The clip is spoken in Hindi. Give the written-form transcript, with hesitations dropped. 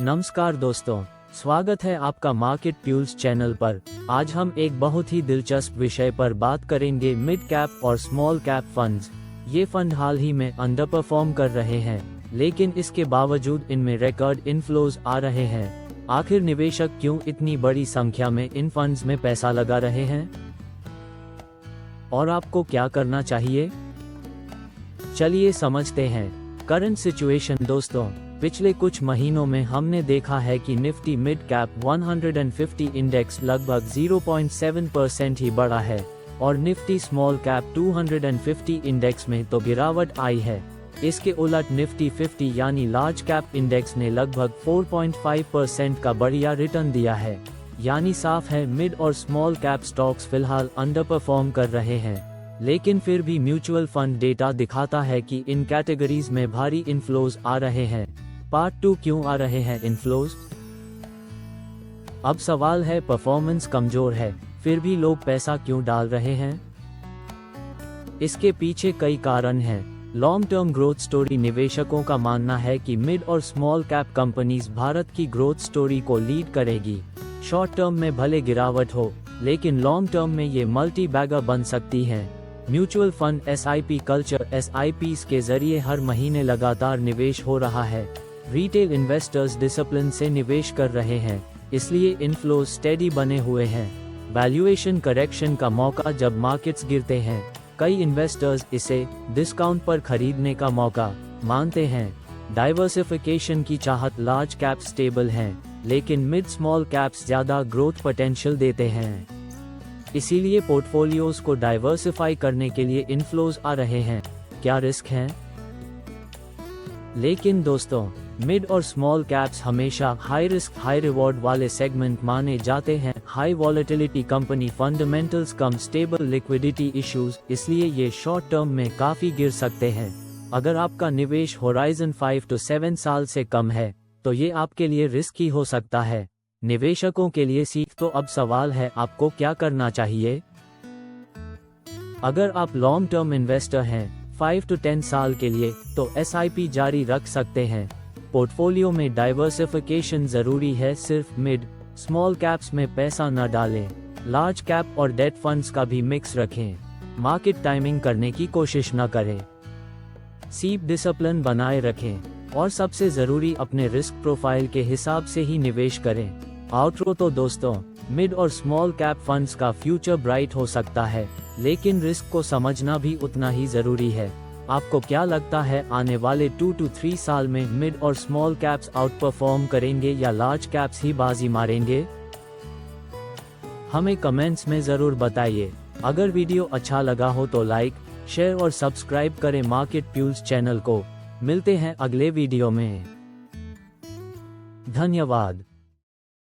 नमस्कार दोस्तों, स्वागत है आपका मार्केट ट्यूल्स चैनल पर। आज हम एक बहुत ही दिलचस्प विषय पर बात करेंगे, मिड कैप और स्मॉल कैप फंड्स। ये फंड हाल ही में अंडर परफॉर्म कर रहे हैं, लेकिन इसके बावजूद इनमें रिकॉर्ड इनफ्लोज आ रहे हैं। आखिर निवेशक क्यों इतनी बड़ी संख्या में इन फंड्स में पैसा लगा रहे हैं और आपको क्या करना चाहिए, चलिए समझते हैं। करंट सिचुएशन दोस्तों, पिछले कुछ महीनों में हमने देखा है कि निफ्टी मिड कैप 150 इंडेक्स लगभग 0.7% ही बढ़ा है और निफ्टी स्मॉल कैप 250 इंडेक्स में तो गिरावट आई है। इसके उलट निफ्टी 50 यानी लार्ज कैप इंडेक्स ने लगभग 4.5% का बढ़िया रिटर्न दिया है। यानी साफ है, मिड और स्मॉल कैप स्टॉक्स फिलहाल अंडर परफॉर्म कर रहे हैं। लेकिन फिर भी म्यूचुअल फंड डेटा दिखाता है कि इन कैटेगरीज में भारी इनफ्लोज आ रहे हैं। पार्ट 2, क्यों आ रहे हैं इनफ्लोज? अब सवाल है, परफॉर्मेंस कमजोर है फिर भी लोग पैसा क्यों डाल रहे हैं? इसके पीछे कई कारण हैं। लॉन्ग टर्म ग्रोथ स्टोरी, निवेशकों का मानना है कि मिड और स्मॉल कैप कंपनीज भारत की ग्रोथ स्टोरी को लीड करेगी। शॉर्ट टर्म में भले गिरावट हो, लेकिन लॉन्ग टर्म में ये मल्टी बैगर बन सकती हैं। Mutual fund SIP culture, SIPs के जरिए हर महीने लगातार निवेश हो रहा है। रिटेल इन्वेस्टर्स डिसिप्लिन से निवेश कर रहे हैं, इसलिए इनफ्लोज स्टेडी बने हुए हैं। वैल्यूएशन करेक्शन का मौका, जब मार्केट्स गिरते हैं कई इन्वेस्टर्स इसे डिस्काउंट पर खरीदने का मौका मानते हैं। डाइवर्सिफिकेशन की चाहत, लार्ज कैप स्टेबल हैं, लेकिन मिड स्मॉल कैप्स ज्यादा ग्रोथ पोटेंशियल देते हैं। इसीलिए पोर्टफोलियोज को डाइवर्सिफाई करने के लिए इनफ्लोज आ रहे हैं। क्या रिस्क हैं? लेकिन दोस्तों, मिड और स्मॉल कैप्स हमेशा हाई रिस्क हाई रिवॉर्ड वाले सेगमेंट माने जाते हैं। हाई वॉलेटिलिटी कंपनी फंडामेंटल्स कम, स्टेबल लिक्विडिटी इश्यूज, इसलिए ये शॉर्ट टर्म में काफी गिर सकते हैं। अगर आपका निवेश होराइजन 5 to 7 साल से कम है तो ये आपके लिए रिस्की हो सकता है। निवेशकों के लिए सीख, तो अब सवाल है आपको क्या करना चाहिए। अगर आप लॉन्ग टर्म इन्वेस्टर हैं 5 to 10 साल के लिए, तो SIP जारी रख सकते हैं। पोर्टफोलियो में डाइवर्सिफिकेशन जरूरी है, सिर्फ मिड स्मॉल कैप्स में पैसा न डालें। लार्ज कैप और डेट फंड्स का भी मिक्स रखें। मार्केट टाइमिंग करने की कोशिश न करें। सीप डिसिप्लिन बनाए रखें और सबसे जरूरी, अपने रिस्क प्रोफाइल के हिसाब से ही निवेश करें। आउटरो तो दोस्तों, मिड और स्मॉल कैप फंड्स का फ्यूचर ब्राइट हो सकता है, लेकिन रिस्क को समझना भी उतना ही जरूरी है। आपको क्या लगता है, आने वाले 2 to 3 साल में मिड और स्मॉल कैप्स आउट परफॉर्म करेंगे या लार्ज कैप्स ही बाजी मारेंगे? हमें कमेंट्स में जरूर बताइए। अगर वीडियो अच्छा लगा हो तो लाइक, शेयर और सब्सक्राइब करें मार्केट ट्यूल्स चैनल को। मिलते हैं अगले वीडियो में। धन्यवाद।